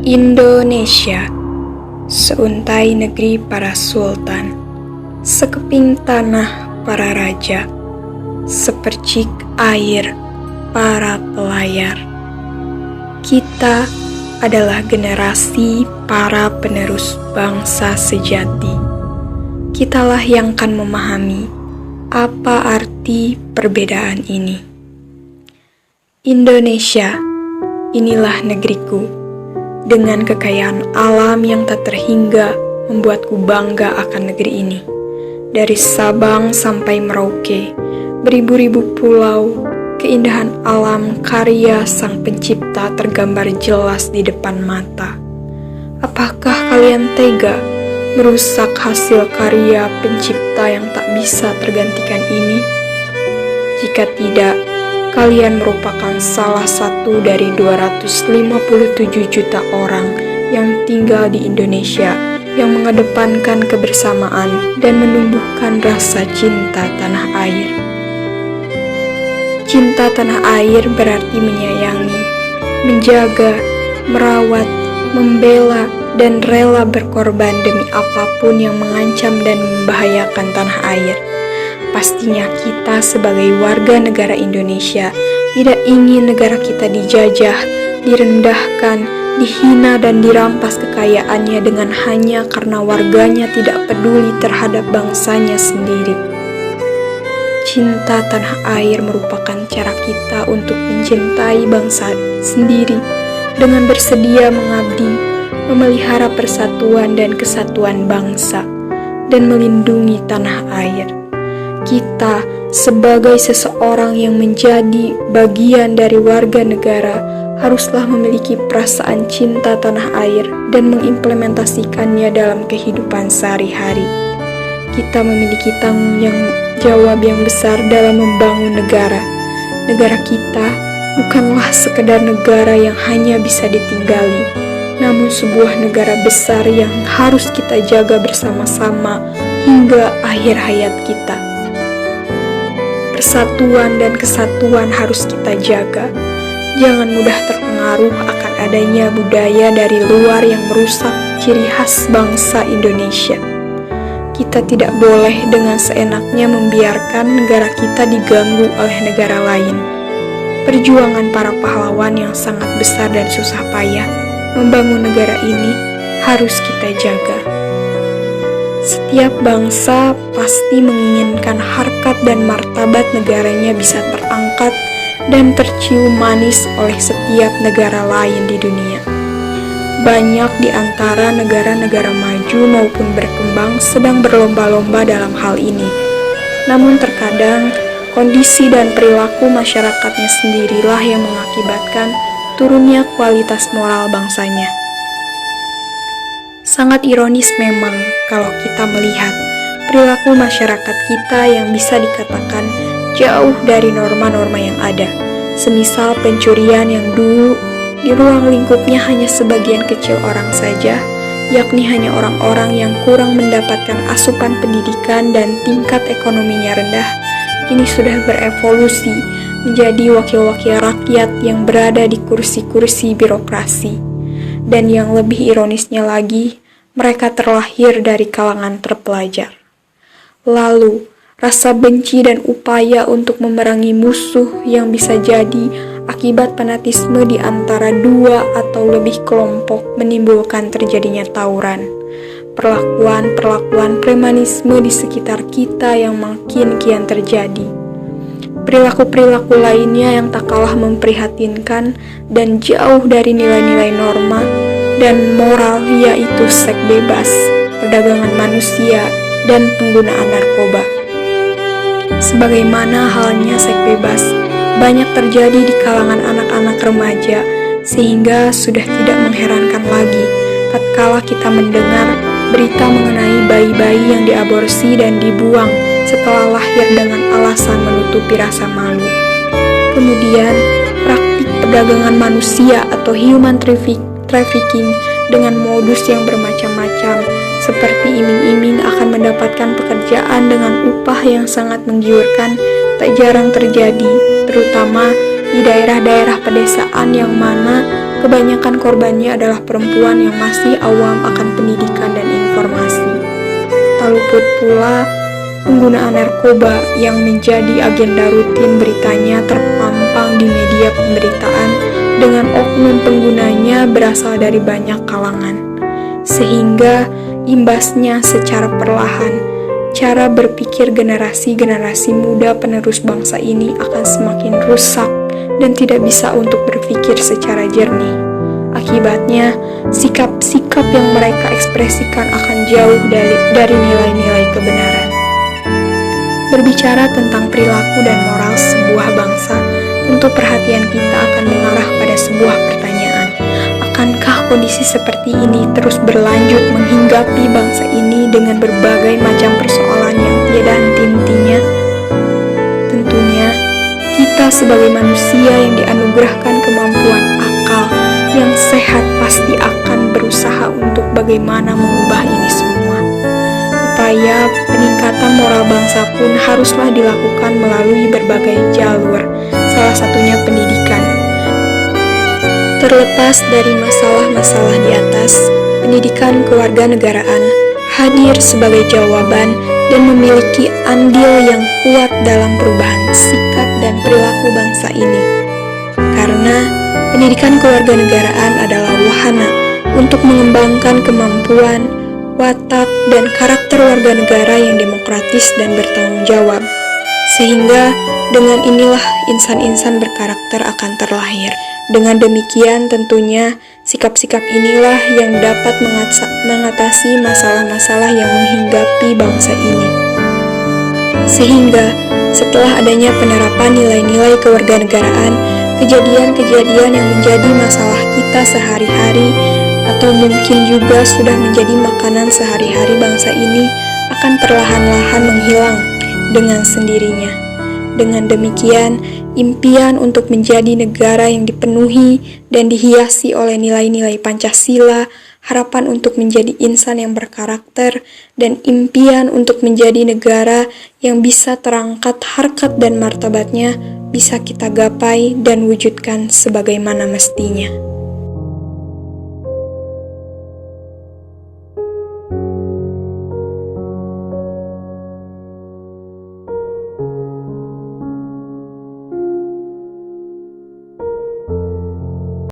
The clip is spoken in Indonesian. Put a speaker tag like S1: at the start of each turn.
S1: Indonesia, seuntai negeri para sultan, sekeping tanah para raja, sepercik air para pelayar. Kita adalah generasi para penerus bangsa sejati. Kitalah yang akan memahami apa arti perbedaan ini. Indonesia, inilah negeriku. Dengan kekayaan alam yang tak terhingga, membuatku bangga akan negeri ini. Dari Sabang sampai Merauke, beribu-ribu pulau, keindahan alam karya sang pencipta tergambar jelas di depan mata. Apakah kalian tega merusak hasil karya pencipta yang tak bisa tergantikan ini? Jika tidak, kalian merupakan salah satu dari 257 juta orang yang tinggal di Indonesia yang mengedepankan kebersamaan dan menumbuhkan rasa cinta tanah air. Cinta tanah air berarti menyayangi, menjaga, merawat, membela, dan rela berkorban demi apapun yang mengancam dan membahayakan tanah air. Pastinya kita sebagai warga negara Indonesia tidak ingin negara kita dijajah, direndahkan, dihina dan dirampas kekayaannya dengan hanya karena warganya tidak peduli terhadap bangsanya sendiri. Cinta tanah air merupakan cara kita untuk mencintai bangsa sendiri dengan bersedia mengabdi, memelihara persatuan dan kesatuan bangsa, dan melindungi tanah air. Kita sebagai seseorang yang menjadi bagian dari warga negara haruslah memiliki perasaan cinta tanah air dan mengimplementasikannya dalam kehidupan sehari-hari. Kita memiliki tanggung jawab yang besar dalam membangun negara. Negara kita bukanlah sekedar negara yang hanya bisa ditinggali, namun sebuah negara besar yang harus kita jaga bersama-sama hingga akhir hayat kita. Persatuan dan kesatuan harus kita jaga. Jangan mudah terpengaruh akan adanya budaya dari luar yang merusak ciri khas bangsa Indonesia. Kita tidak boleh dengan seenaknya membiarkan negara kita diganggu oleh negara lain. Perjuangan para pahlawan yang sangat besar dan susah payah membangun negara ini harus kita jaga. Setiap bangsa pasti menginginkan harkat dan martabat negaranya bisa terangkat dan tercium manis oleh setiap negara lain di dunia. Banyak di antara negara-negara maju maupun berkembang sedang berlomba-lomba dalam hal ini. Namun terkadang kondisi dan perilaku masyarakatnya sendirilah yang mengakibatkan turunnya kualitas moral bangsanya. Sangat ironis memang kalau kita melihat perilaku masyarakat kita yang bisa dikatakan jauh dari norma-norma yang ada. Semisal pencurian yang dulu di ruang lingkupnya hanya sebagian kecil orang saja, yakni hanya orang-orang yang kurang mendapatkan asupan pendidikan dan tingkat ekonominya rendah, kini sudah berevolusi menjadi wakil-wakil rakyat yang berada di kursi-kursi birokrasi. Dan yang lebih ironisnya lagi, mereka terlahir dari kalangan terpelajar. Lalu, rasa benci dan upaya untuk memerangi musuh yang bisa jadi akibat fanatisme di antara dua atau lebih kelompok menimbulkan terjadinya tawuran. Perlakuan-perlakuan premanisme di sekitar kita yang makin kian terjadi. Perilaku-perilaku lainnya yang tak kalah memprihatinkan dan jauh dari nilai-nilai norma dan moral, yaitu seks bebas, perdagangan manusia, dan penggunaan narkoba. Sebagaimana halnya seks bebas, banyak terjadi di kalangan anak-anak remaja, sehingga sudah tidak mengherankan lagi tatkala kita mendengar berita mengenai bayi-bayi yang diaborsi dan dibuang setelah lahir dengan alasan menutupi rasa malu. Kemudian, praktik perdagangan manusia atau human trafficking dengan modus yang bermacam-macam, seperti iming-iming akan mendapatkan pekerjaan dengan upah yang sangat menggiurkan, tak jarang terjadi, terutama di daerah-daerah pedesaan yang mana kebanyakan korbannya adalah perempuan yang masih awam akan pendidikan dan informasi. Tak luput pula penggunaan narkoba yang menjadi agenda rutin beritanya terpampang di media pemberitaan dengan oknum penggunanya berasal dari banyak kalangan. Sehingga imbasnya secara perlahan, cara berpikir generasi-generasi muda penerus bangsa ini akan semakin rusak dan tidak bisa untuk berpikir secara jernih. Akibatnya, sikap-sikap yang mereka ekspresikan akan jauh dari nilai-nilai kebenaran. Berbicara tentang perilaku dan moral sebuah bangsa, tentu perhatian kita akan mengarah pada sebuah pertanyaan. Akankah kondisi seperti ini terus berlanjut menghinggapi bangsa ini dengan berbagai macam persoalan yang tiada henti-hentinya? Tentunya, kita sebagai manusia yang dianugerahkan kemampuan akal yang sehat pasti akan berusaha untuk bagaimana mengubah ini semua. Upaya peningkatan moral bangsa pun haruslah dilakukan melalui berbagai jalur, salah satunya pendidikan. Terlepas dari masalah-masalah di atas, pendidikan kewarganegaraan hadir sebagai jawaban dan memiliki andil yang kuat dalam perubahan sikap dan perilaku bangsa ini. Karena pendidikan kewarganegaraan adalah wahana untuk mengembangkan kemampuan, watak, dan karakter warga negara yang demokratis dan bertanggung jawab. Sehingga dengan inilah insan-insan berkarakter akan terlahir. Dengan demikian tentunya sikap-sikap inilah yang dapat mengatasi masalah-masalah yang menghinggapi bangsa ini. Sehingga setelah adanya penerapan nilai-nilai kewarganegaraan, kejadian-kejadian yang menjadi masalah kita sehari-hari atau mungkin juga sudah menjadi makanan sehari-hari bangsa ini akan perlahan-lahan menghilang dengan sendirinya. Dengan demikian, impian untuk menjadi negara yang dipenuhi dan dihiasi oleh nilai-nilai Pancasila, harapan untuk menjadi insan yang berkarakter, dan impian untuk menjadi negara yang bisa terangkat harkat dan martabatnya bisa kita gapai dan wujudkan sebagaimana mestinya.